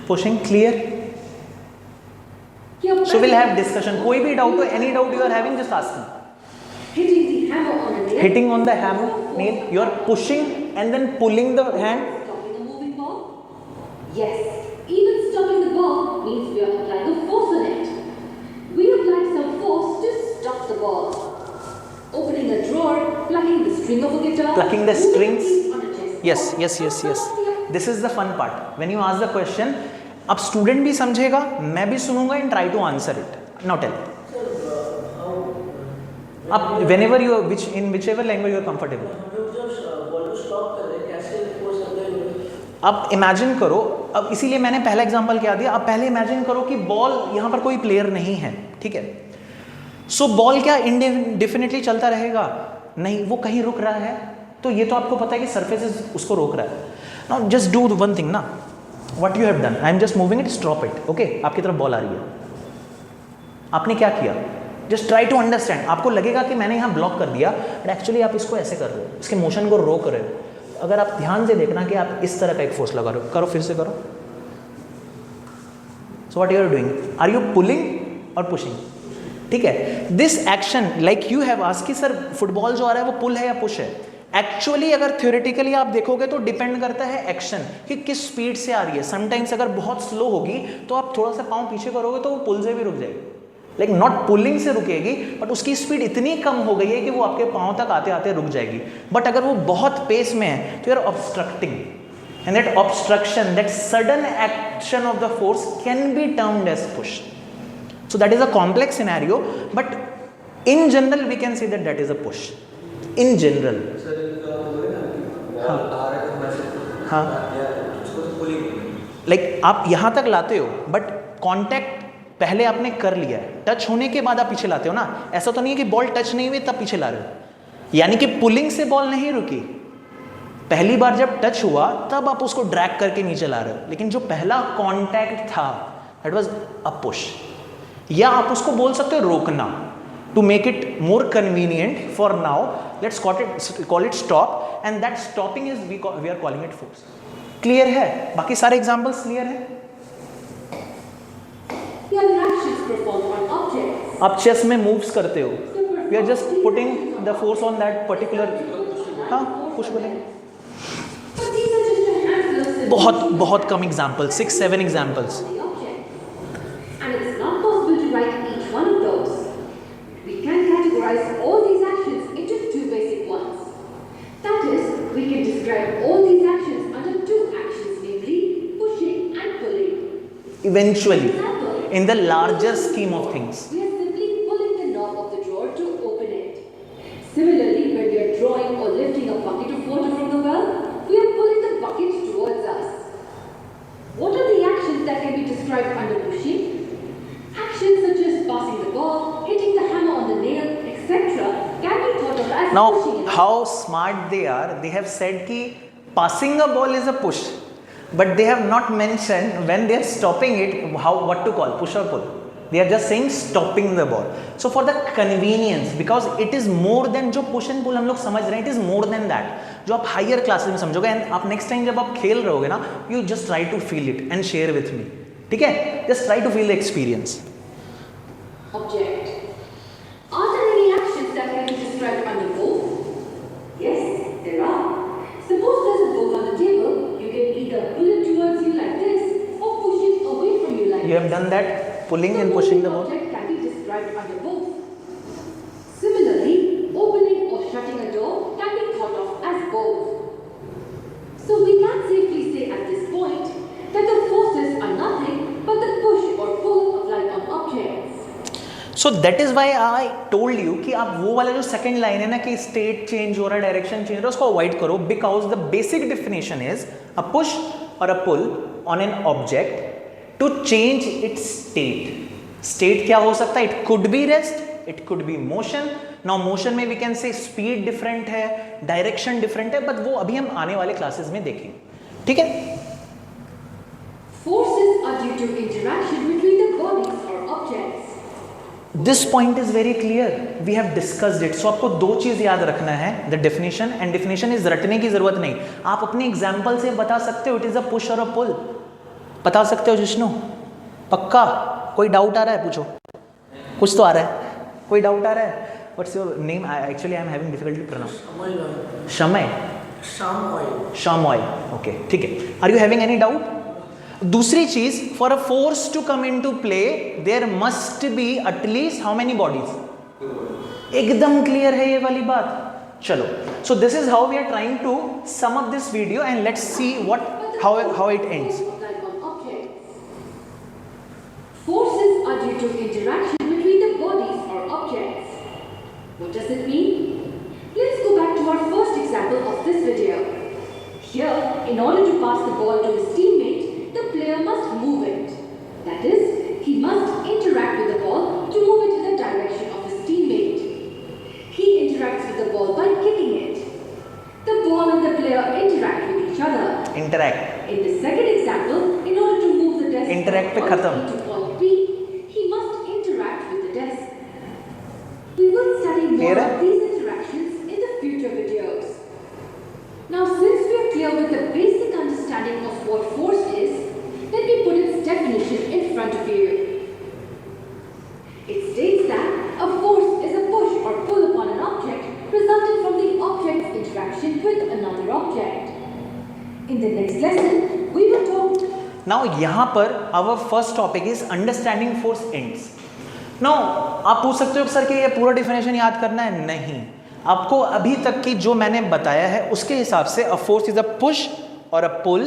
S1: Pushing. Clear? So we'll have discussion. कोई भी doubt हो, any doubt you are having, just ask me.
S3: Hitting the hammer on a nail.
S1: Hitting on the hammer, nail. You are pushing and then pulling the hand.
S3: Stopping a moving ball? Yes. Even stopping the ball means we are applying a force on it. We apply some force to stop the ball. Opening a drawer, plucking the string of a guitar.
S1: Plucking the
S3: moving
S1: strings.
S3: keys on a chessboard.
S1: Yes. This is the fun part. When you ask the question, अब student भी समझेगा, मैं भी सुनूंगा and try to answer it. Now tell. अब whenever you in whichever language you are comfortable. अब imagine करो, अब इसीलिए मैंने पहला एग्जांपल क्या दिया, अब पहले इमेजिन करो कि बॉल यहाँ पर कोई प्लेयर नहीं है, ठीक है. सो बॉल क्या इंडेफिनिटली चलता रहेगा? नहीं, वो कहीं रुक रहा है. तो ये तो आपको पता है कि सरफेस उसको रोक रहा है. Now just do one thing ना, what you have done, I am just moving it, stop it. Okay, आपकी तरफ बॉल आ रही है, आपने क्या किया? Just try to understand. आपको लगेगा कि मैंने यहाँ ब्लॉक कर दिया, बट एक्चुअली आप इसको ऐसे कर रहे हो, इसके मोशन को रोक रहे हो. अगर आप ध्यान से देखना कि आप इस तरह का एक फोर्स लगा रहे हो, करो, फिर से करो. So what you are doing, are you pulling और पुशिंग? ठीक है. This action like you have asked कि सर फुटबॉल जो आ रहा है वो पुल है या पुश है. एक्चुअली अगर थ्योरेटिकली आप देखोगे तो डिपेंड करता है एक्शन कि किस स्पीड से आ रही है. समटाइम्स अगर बहुत स्लो होगी तो आप थोड़ा सा पाँव पीछे करोगे तो वो पुल से भी रुक जाएगी, लाइक नॉट पुलिंग से रुकेगी, बट उसकी स्पीड इतनी कम हो गई है कि वो आपके पाँव तक आते आते रुक जाएगी. बट अगर वो बहुत पेस में है तो you are obstructing, and that obstruction, that sudden action of the force can be termed as push. So that is a complex scenario, but in general we can say that that is a push. In general. हाँ. Like आप यहाँ तक लाते हो, but contact पहले आपने कर लिया है, टच होने के बाद आप पीछे लाते हो ना. ऐसा तो नहीं है कि बॉल टच नहीं हुई तब पीछे ला रहे हो, यानी कि पुलिंग से बॉल नहीं रुकी. पहली बार जब टच हुआ तब आप उसको ड्रैग करके नीचे ला रहे हो, लेकिन जो पहला कॉन्टैक्ट था दैट वाज अ पुश. या आप उसको बोल सकते हो रोकना, to make it more convenient for now. Let's call it stop, and that stopping is we are calling it force. Clear है? बाकी सारे एग्जांपल्स क्लियर है? आप चेस में मूव्स करते हो, we are just putting the force on that particular. हाँ, push बोलेंगे. बहुत कम example, 6-7 examples.
S3: Write each one of those. We can categorize all these actions into two basic ones. That is, we can describe all these actions under two actions, namely pushing and pulling.
S1: Eventually,
S3: Example,
S1: in the larger scheme of things.
S3: we are simply pulling the knob of the drawer to open it. Similarly, when we are drawing or lifting a bucket of water from the well, we are pulling the bucket towards us. What are the actions that can be described under pushing? Actions such as passing the ball, hitting the hammer on the nail, etc. can be thought of as
S1: Now,
S3: pushing.
S1: how smart they are, they have said कि passing a ball is a push, but they have not mentioned when they are stopping it, what to call, push or pull. They are just saying stopping the ball. So for the convenience, because it is more than जो push and pull हम लोग समझ रहे हैं, it is more than that. जो आप higher classes में समझोगे, and आप next time जब आप खेल रहोगे ना, you just try to feel it and share with me. ठीक है? Just try to feel the experience.
S3: Object. Are there any actions that can be described under both? Yes, there are. Suppose there's a book on the table, you can either pull it towards you like this or push it away from you like
S1: You have
S3: this.
S1: done that, pulling and pushing the ball.
S3: Object can be described under both. Similarly, opening or shutting a door can be thought of as both. So we can safely say at this point that the forces are nothing but the push or pull applied on objects.
S1: So that is why I told you कि आप वो वाला जो second line है ना कि state change हो रहा है, डायरेक्शन चेंज हो रहा है, उसको अवॉइड करो, because the basic definition is a push और a pull on an object to change its state. State क्या हो सकता है? It could be rest, it could be motion. Now motion में we can say speed different है, direction different है, but वो अभी हम आने वाले क्लासेस में देखेंगे. ठीक है?
S3: Forces are due to interaction between the body
S1: this point is very clear, we have discussed it. So आपको दो चीज याद रखना है, the definition, and definition is रटने की जरूरत नहीं, आप अपने एग्जाम्पल से बता सकते हो. इट इज अ पुश और अ पुल. बता सकते हो जिष्णु? पक्का? कोई डाउट आ रहा है? पूछो. कुछ तो आ रहा है. कोई डाउट आ रहा है? What's your name? Actually I am having difficulty pronounce. Shamay. Shamoy. Okay, ठीक है. Are you having any doubt? दूसरी चीज, for a force to come into play there must be at least how many bodies? एकदम clear है ये वाली बात. चलो, so this is how we are trying to sum up this video and let's see what how it ends.
S3: Forces are due to interaction between the bodies or objects. What does it mean? Let's go back to our first example of this video. Here, in order to pass the ball to his teammate, the player must move it. That is, he must interact with the ball to move it in the direction of his teammate. He interacts with the ball by kicking it. The ball and the player interact with each other.
S1: Interact.
S3: In the second example, in order to move the desk
S1: Interact पे
S3: from point
S1: खत्म.
S3: A to point B, he must interact with the desk. We will study more
S1: Clear है?
S3: of these interactions in the future videos. Now, since we are clear with the basic understanding of what force is, let me put its definition in front of you. It states that a force is a push or pull upon an object resulting from the object's interaction with another object. In the next lesson, we will talk.
S1: Now यहाँ पर our first topic is understanding force ends. Now आप पूछ सकते हो sir कि ये पूरा definition याद करना है? नहीं, आपको अभी तक की जो मैंने बताया है उसके हिसाब से a force is a push और अ पुल,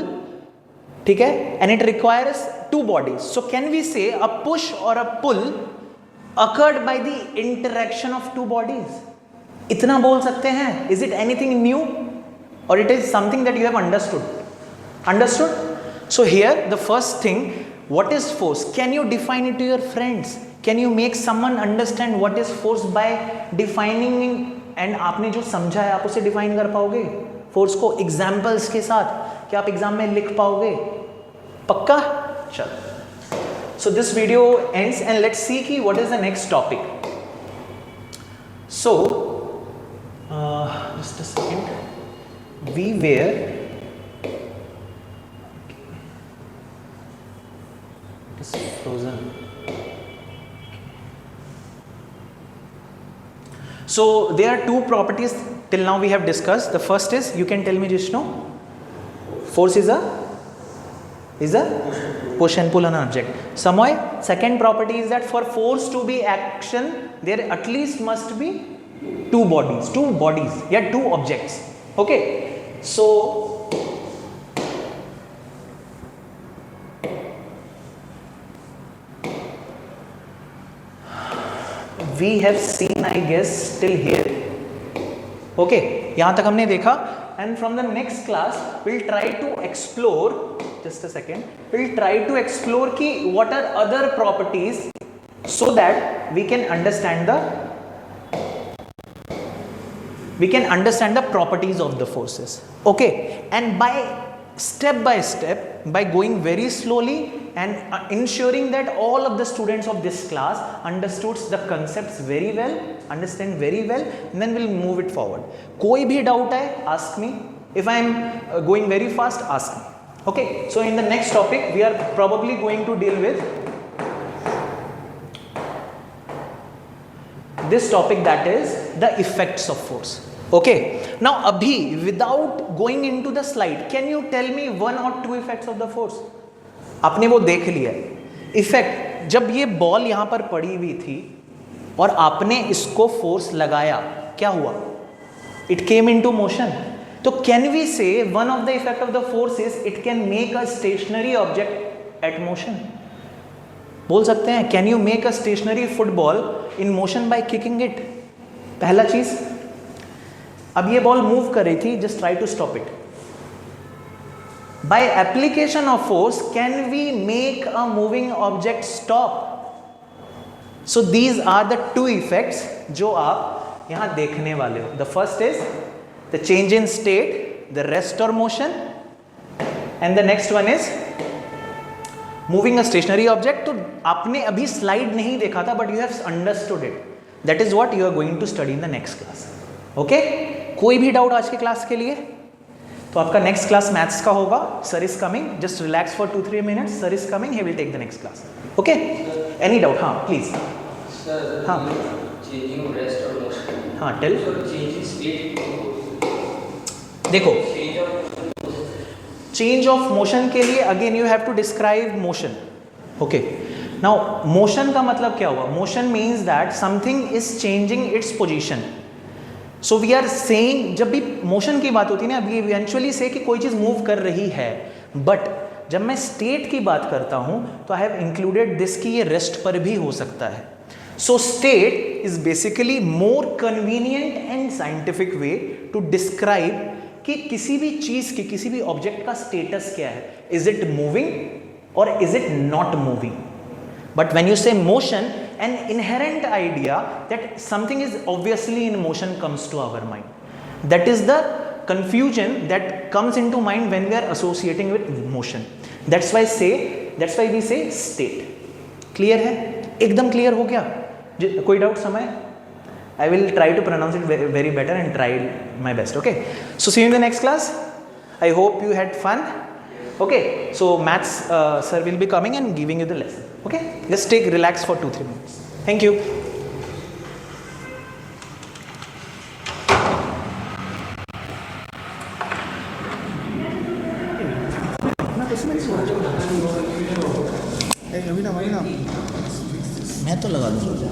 S1: ठीक है, and it requires two bodies. So can we say a push और a pull occurred by the interaction of two bodies? इतना बोल सकते हैं. Is it anything new or it is something that you have understood? So here the first thing, what is force? Can you define it to your friends? Can you make someone understand what is force by defining? and आपने जो समझा है आप उसे define कर पाओगे force को examples के साथ? क्या आप एग्जाम में लिख पाओगे? पक्का? चलो, so this video ends and let's see कि what is the next topic. So just a second. We were it is frozen. So there are two properties till now we have discussed. The first is, you can tell me Jishnu, force is a push and pull on an object. Samoy, second property is that for force to be action there at least must be two bodies, yeah, two objects. Okay, so we have seen, I guess, till here. Okay, यहाँ तक हमने देखा, and from the next class we'll try to explore, just a second, we'll try to explore कि what are other properties so that we can understand the properties of the forces. Okay, and by step by step, by going very slowly and ensuring that all of the students of this class understood the concepts very well, understand very well, and then we'll move it forward. कोई भी doubt है, ask me. If I am going very fast, ask me. Okay, so in the next topic we are probably going to deal with this topic, that is the effects of force. Okay, now abhi, without going into the slide, can you tell me one or two effects of the force? आपने वो देख लिया effect. जब ये ball यहां पर पड़ी हुई थी और आपने इसको फोर्स लगाया, क्या हुआ? It came into motion. तो can we say one of the effect of the force is it can make a stationary object at motion. बोल सकते हैं, can you make a stationary football in motion by kicking it? पहला चीज. अब ये ball move कर रही थी, just try to stop it. By application of force, can we make a moving object stop? So these are the two effects जो आप यहाँ देखने वाले हो. The first is the change in state, the rest or motion, and the next one is moving a stationary object, तो आपने अभी slide नहीं देखा था but you have understood it, that is what you are going to study in the next class. Okay, कोई भी doubt आज के क्लास के लिए? तो आपका नेक्स्ट क्लास मैथ्स का होगा। Sir is coming, just relax for 2-3 minutes, sir is coming, he will take the next class. Okay, any doubt? हाँ प्लीज।
S4: सर
S1: हाँ
S4: चेंजिंग रेस्ट और मोशन,
S1: हाँ टेल।
S4: चेंजिंग स्टेट,
S1: देखो
S4: change of
S1: change of motion के लिए again you have to describe motion. Okay, now motion का मतलब क्या हुआ? Motion means that something is changing its position. So we are saying, जब भी मोशन की बात होती है ना, वी इवेंचुअली से कि कोई चीज़ मूव कर रही है, बट जब मैं स्टेट की बात करता हूं तो आई हैव इंक्लूडेड दिस कि ये रेस्ट पर भी हो सकता है। So state is basically more convenient and scientific way to describe कि किसी भी चीज की, किसी भी ऑब्जेक्ट का स्टेटस क्या है, इज इट मूविंग और is it not moving. But when you से motion, an inherent idea that something is obviously in motion comes to our mind. That is the confusion that comes into mind when we are associating with motion. That's why we say state. Clear है? एकदम clear हो गया? कोई doubt समय? I will try to pronounce it very better and try my best. Okay, so see you in the next class. I hope you had fun. Okay, so maths sir will be coming and giving you the lesson. Okay, just relax for 2-3 minutes. Thank you. मैं तो लगा दूँगा।